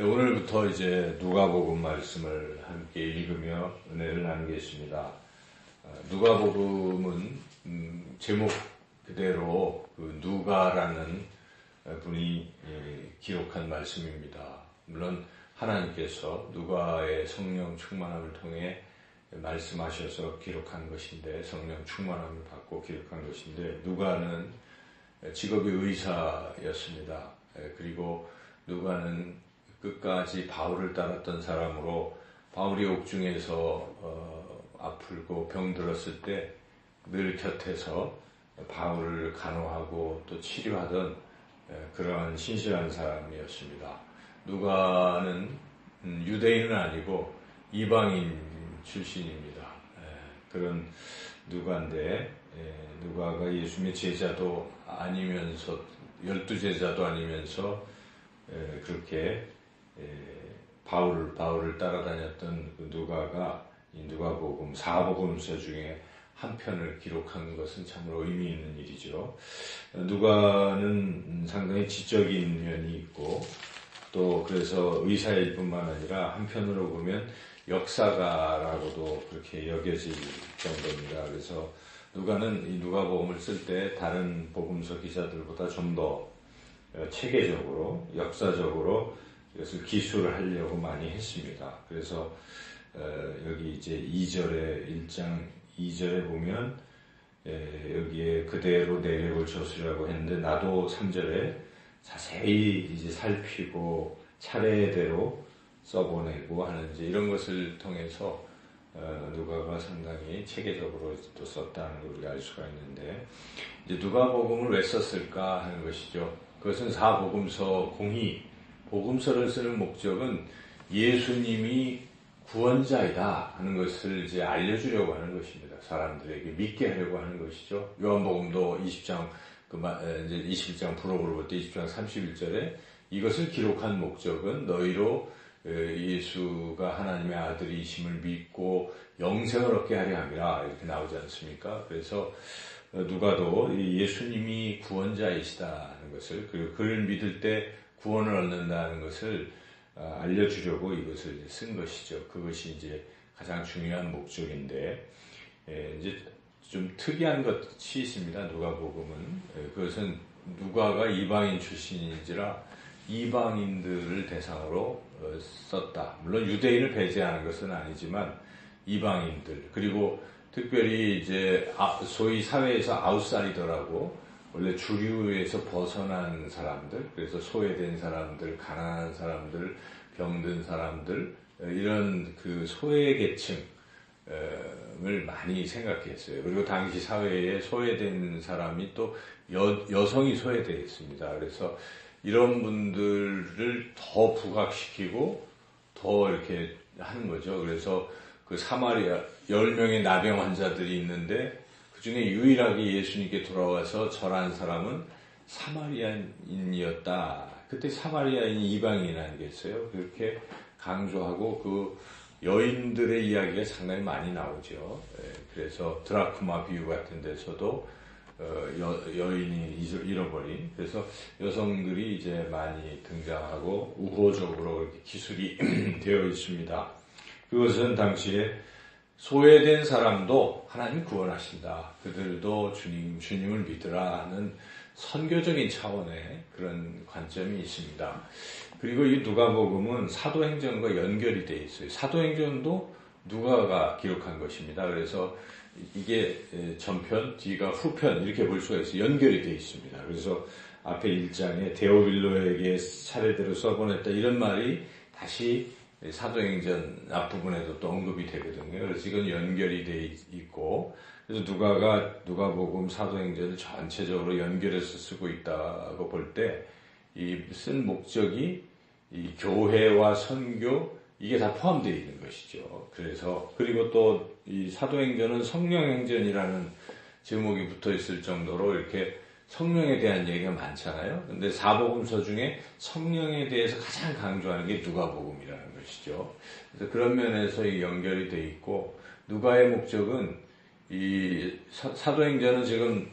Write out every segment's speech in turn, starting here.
오늘부터 이제 누가복음 말씀을 함께 읽으며 은혜를 나누겠습니다. 누가복음은 제목 그대로 그 누가라는 분이 기록한 말씀입니다. 물론 하나님께서 누가의 성령 충만함을 통해 말씀하셔서 기록한 것인데, 성령 충만함을 받고 기록한 것인데, 누가는 직업이 의사였습니다. 그리고 누가는 끝까지 바울을 따랐던 사람으로, 바울이 옥중에서 아프고 병들었을 때 늘 곁에서 바울을 간호하고 또 치료하던 그러한 신실한 사람이었습니다. 누가는 유대인은 아니고 이방인 출신입니다. 그런 누가인데, 누가가 예수님의 제자도 아니면서, 12제자도 아니면서 그렇게 바울을 따라다녔던 그 누가가 이 누가복음, 사복음서 중에 한 편을 기록한 것은 참으로 의미 있는 일이죠. 누가는 상당히 지적인 면이 있고, 또 그래서 의사일 뿐만 아니라 한편으로 보면 역사가라고도 그렇게 여겨질 정도입니다. 그래서 누가는 이 누가복음을 쓸 때 다른 복음서 기자들보다 좀 더 체계적으로, 역사적으로 이것을 기술을 하려고 많이 했습니다. 그래서 여기 이제 1장 2절에 보면 여기에 그대로 내력을 저수라고 했는데, 나도 3절에 자세히 이제 살피고 차례대로 써보내고 하는 이제 이런 것을 통해서 누가가 상당히 체계적으로 또 썼다는 걸 우리가 알 수가 있는데, 이제 누가복음을 왜 썼을까 하는 것이죠. 그것은 사복음서 공히 복음서를 쓰는 목적은 예수님이 구원자이다 하는 것을 이제 알려주려고 하는 것입니다. 사람들에게 믿게 하려고 하는 것이죠. 요한복음도 20장 이제 21장 프로그램을 볼 때 20장 31절에 이것을 기록한 목적은 너희로 예수가 하나님의 아들이심을 믿고 영생을 얻게 하려 함이라, 이렇게 나오지 않습니까? 그래서 누가도 예수님이 구원자이시다는 것을, 그리고 그를 믿을 때 구원을 얻는다는 것을 알려주려고 이것을 쓴 것이죠. 그것이 이제 가장 중요한 목적인데, 이제 좀 특이한 것이 있습니다. 누가복음은. 그것은 누가가 이방인 출신인지라 이방인들을 대상으로 썼다. 물론 유대인을 배제하는 것은 아니지만 이방인들, 그리고 특별히 이제 소위 사회에서 아웃사이더라고, 원래 주류에서 벗어난 사람들, 그래서 소외된 사람들, 가난한 사람들, 병든 사람들, 이런 그 소외계층을 많이 생각했어요. 그리고 당시 사회에 소외된 사람이 또 여성이 소외되어 있습니다. 그래서 이런 분들을 더 부각시키고 더 이렇게 하는 거죠. 그래서 그 사마리아 10명의 나병 환자들이 있는데, 그 중에 유일하게 예수님께 돌아와서 절한 사람은 사마리아인이었다. 그때 사마리아인이 이방인 아니겠어요? 그렇게 강조하고 그 여인들의 이야기가 상당히 많이 나오죠. 그래서 드라크마 비유 같은 데서도 여인이 잃어버린, 그래서 여성들이 이제 많이 등장하고 우호적으로 이렇게 기술이 되어 있습니다. 그것은 당시에 소외된 사람도 하나님 구원하신다, 그들도 주님을 믿으라 하는 선교적인 차원의 그런 관점이 있습니다. 그리고 이 누가복음은 사도행전과 연결이 되어 있어요. 사도행전도 누가가 기록한 것입니다. 그래서 이게 전편, 뒤가 후편, 이렇게 볼 수가 있어요. 연결이 되어 있습니다. 그래서 앞에 1장에 데오빌로에게 차례대로 써보냈다, 이런 말이 다시 사도행전 앞부분에도 또 언급이 되거든요. 그래서 이건 연결이 되어 있고, 그래서 누가복음, 사도행전을 전체적으로 연결해서 쓰고 있다고 볼 때, 이 쓴 목적이 이 교회와 선교, 이게 다 포함되어 있는 것이죠. 그래서, 그리고 또 이 사도행전은 성령행전이라는 제목이 붙어 있을 정도로 이렇게 성령에 대한 얘기가 많잖아요. 근데 사복음서 중에 성령에 대해서 가장 강조하는 게 누가복음이라는 것이죠. 그래서 그런 면에서 이 연결이 돼 있고, 누가의 목적은 이 사도행전은 지금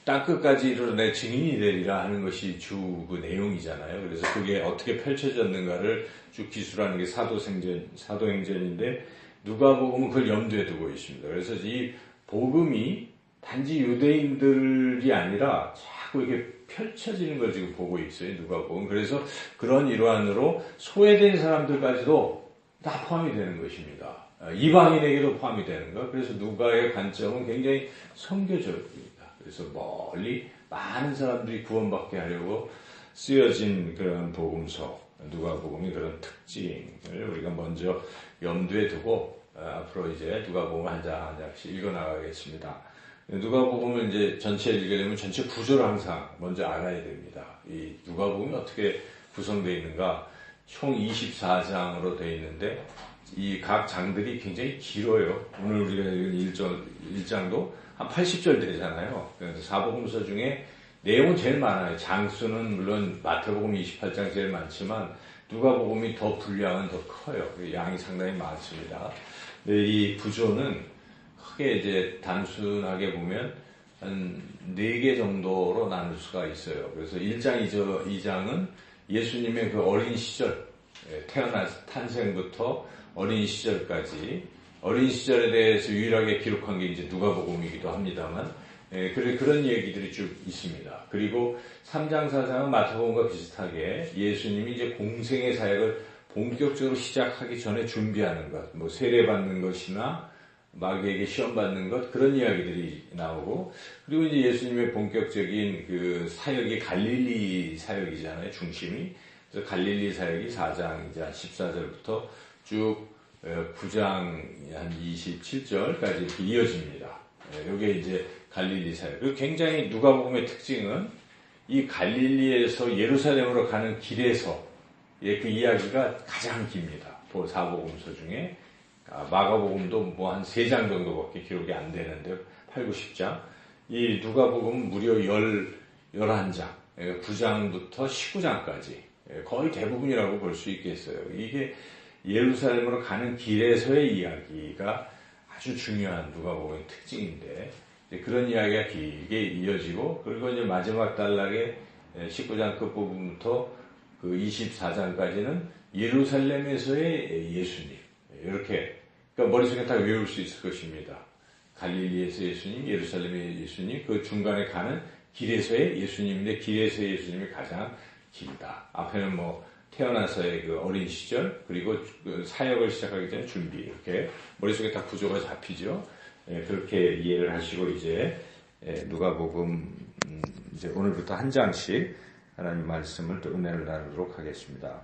땅끝까지 이르러 내 증인이 되리라 하는 것이 주 그 내용이잖아요. 그래서 그게 어떻게 펼쳐졌는가를 쭉 기술하는 게 사도행전인데 누가복음은 그걸 염두에 두고 있습니다. 그래서 이 복음이 단지 유대인들이 아니라 자꾸 이렇게 펼쳐지는 걸 지금 보고 있어요. 누가복음. 그래서 그런 일환으로 소외된 사람들까지도 다 포함이 되는 것입니다. 이방인에게도 포함이 되는 것. 그래서 누가의 관점은 굉장히 선교적입니다. 그래서 멀리 많은 사람들이 구원받게 하려고 쓰여진 그런 복음서, 누가복음이 그런 특징을 우리가 먼저 염두에 두고 앞으로 이제 누가복음 한 장 한 장씩 읽어나가겠습니다. 누가복음을 이제 전체 읽으려면 전체 구조를 항상 먼저 알아야 됩니다. 이 누가복음이 어떻게 구성되어 있는가? 총 24장으로 되어 있는데 이 각 장들이 굉장히 길어요. 오늘 우리가 읽은 1장도 한 80절 되잖아요. 그래서 사복음서 중에 내용은 제일 많아요. 장수는 물론 마태복음 28장 제일 많지만 누가복음이 더 분량은 더 커요. 양이 상당히 많습니다. 근데 이 구조는 크게 이제 단순하게 보면 한 4개 정도로 나눌 수가 있어요. 그래서 1장, 2장은 예수님의 그 어린 시절, 탄생부터 어린 시절까지, 어린 시절에 대해서 유일하게 기록한 게 이제 누가복음이기도 합니다만, 그런 얘기들이 쭉 있습니다. 그리고 3장, 4장은 마태복음과 비슷하게 예수님이 이제 공생의 사역을 본격적으로 시작하기 전에 준비하는 것, 뭐 세례받는 것이나 마귀에게 시험 받는 것, 그런 이야기들이 나오고, 그리고 이제 예수님의 본격적인 그 사역이 갈릴리 사역이잖아요, 중심이. 그래서 갈릴리 사역이 4장 이제 14절부터 쭉 9장 한 27절까지 이렇게 이어집니다. 이게 이제 갈릴리 사역. 그리고 굉장히 누가복음의 특징은 이 갈릴리에서 예루살렘으로 가는 길에서 그 이야기가 가장 깁니다. 사복음서 중에. 마가복음도 뭐 한 3장 정도밖에 기록이 안 되는데 8, 9, 10장. 이 누가복음은 무려 11장, 9장부터 19장까지 거의 대부분이라고 볼 수 있겠어요. 이게 예루살렘으로 가는 길에서의 이야기가 아주 중요한 누가복음의 특징인데 그런 이야기가 길게 이어지고 그리고 이제 마지막 단락에 19장 끝부분부터 그 24장까지는 예루살렘에서의 예수님 이렇게 그러니까 머릿속에 다 외울 수 있을 것입니다. 갈릴리에서 예수님, 예루살렘의 예수님, 그 중간에 가는 길에서의 예수님인데 길에서의 예수님이 가장 길다. 앞에는 뭐 태어나서의 그 어린 시절 그리고 그 사역을 시작하기 전에 준비 이렇게 머릿속에 다 구조가 잡히죠. 그렇게 이해를 하시고 이제 누가복음 이제 오늘부터 한 장씩 하나님 말씀을 또 은혜를 나누도록 하겠습니다.